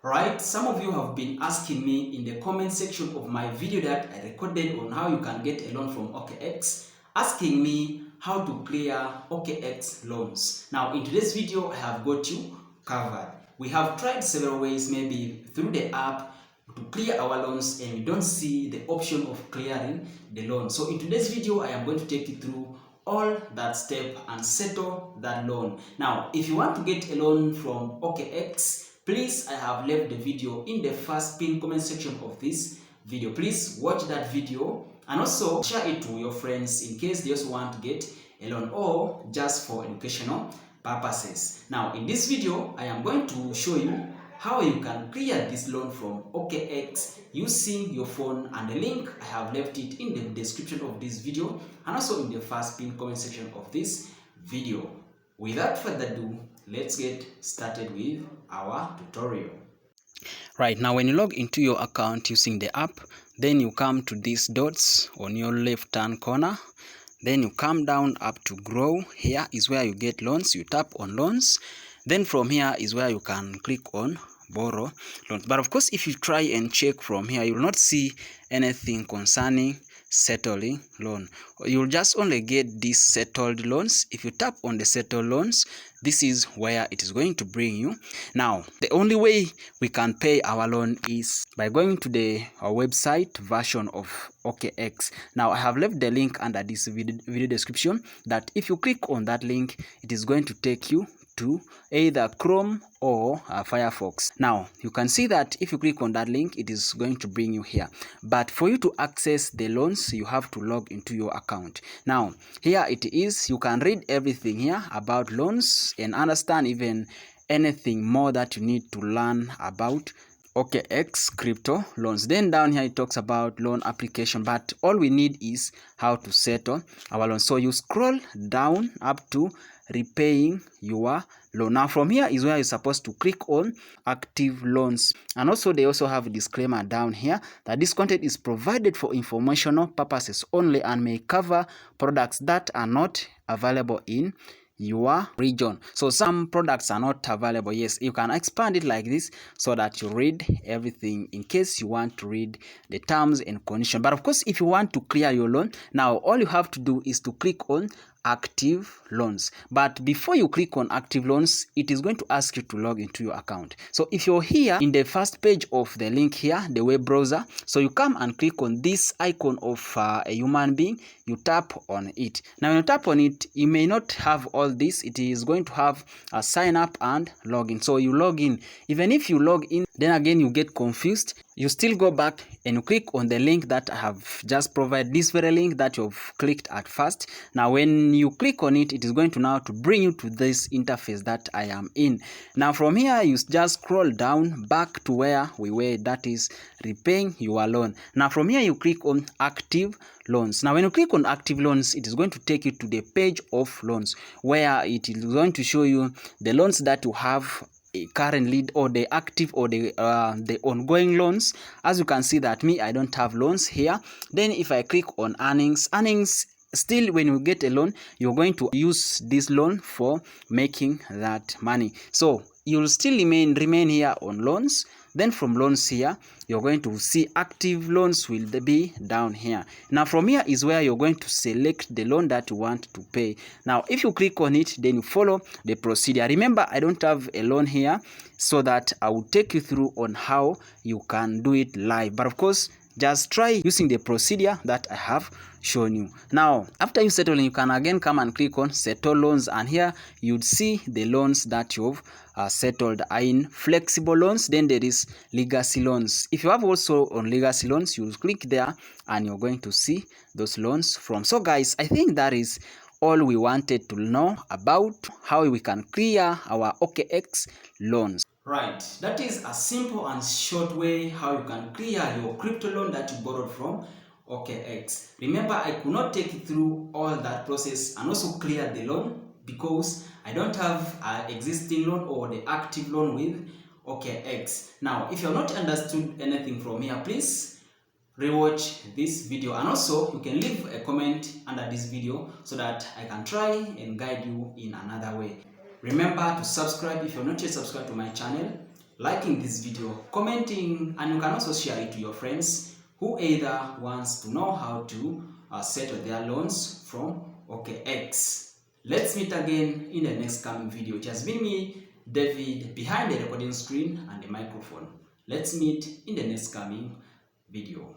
Alright, some of you have been asking me in the comment section of my video that I recorded on how you can get a loan from okex, asking me how to clear okex loans. Now in today's video, I have got you covered. We have tried several ways, maybe through the app, to clear our loans, and we don't see the option of clearing the loan. So in today's video, I am going to take you through all that step and settle that loan. Now if you want to get a loan from okex, please, I have left the video in the first pinned comment section of this video. Please watch that video and also share it to your friends in case they also want to get a loan or just for educational purposes. Now in this video, I am going to show you how you can clear this loan from okex using your phone, and the link I have left it in the description of this video and also in the first pinned comment section of this video. Without further ado, let's get started with our tutorial. Right, now when you log into your account using the app, then you come to these dots on your left hand corner. Then you come down up to grow. Here is where you get loans. You tap on loans. Then from here is where you can click on borrow loans. But of course, if you try and check from here, you will not see anything concerning settling loan. You'll just only get these settled loans. If you tap on the settled loans, this is where it is going to bring you. Now the only way we can pay our loan is by going to the website version of okex. Now I have left the link under this video description, that if you click on that link, it is going to take you to either Chrome or Firefox. Now you can see that if you click on that link, it is going to bring you here. But for you to access the loans, you have to log into your account. Now here it is. You can read everything here about loans and understand even anything more that you need to learn about okex crypto loans. Then down here it talks about loan application, but all we need is how to settle our loan. So you scroll down up to repaying your loan. Now from here is where you're supposed to click on active loans, and also they also have a disclaimer down here that this content is provided for informational purposes only and may cover products that are not available in your region. So some products are not available. Yes, you can expand it like this so that you read everything in case you want to read the terms and conditions. But of course, if you want to clear your loan, now all you have to do is to click on active loans. But before you click on active loans, it is going to ask you to log into your account. So if you're here in the first page of the link here, the web browser, so you come and click on this icon of a human being, you tap on it. Now when you tap on it, you may not have all this. It is going to have a sign up and login. So you log in. Even if you log in, then again you get confused, you still go back and you click on the link that I have just provided, this very link that you've clicked at first. Now when you click on it, it is going to now to bring you to this interface that I am in. Now from here, you just scroll down back to where we were, that is repaying your loan. Now from here, you click on active loans. Now when you click on active loans, it is going to take you to the page of loans, where it is going to show you the loans that you have currently, or the active or the ongoing loans. As you can see that I don't have loans here. Then if I click on earnings, still when you get a loan, you're going to use this loan for making that money. So you'll still remain here on loans. Then from loans here, you're going to see active loans will be down here. Now from here is where you're going to select the loan that you want to pay. Now if you click on it, then you follow the procedure. Remember, I don't have a loan here, so that I will take you through on how you can do it live. But of course, just try using the procedure that I have shown you. Now, after you settle, you can again come and click on settle loans, and here you'd see the loans that you've settled are in flexible loans. Then there is legacy loans. If you have also on legacy loans, you'll click there and you're going to see those loans from. So guys, I think that is all we wanted to know about how we can clear our okex loans. Right, that is a simple and short way how you can clear your crypto loan that you borrowed from okex. Remember, I could not take you through all that process and also clear the loan because I don't have an existing loan or the active loan with okex. Now, if you have not understood anything from here, please rewatch this video, and also you can leave a comment under this video so that I can try and guide you in another way. Remember to subscribe if you're not yet subscribed to my channel. liking this video, commenting, and you can also share it to your friends who either wants to know how to settle their loans from okex. Let's meet again in the next coming video. It has been me, David, behind the recording screen and the microphone. Let's meet in the next coming video.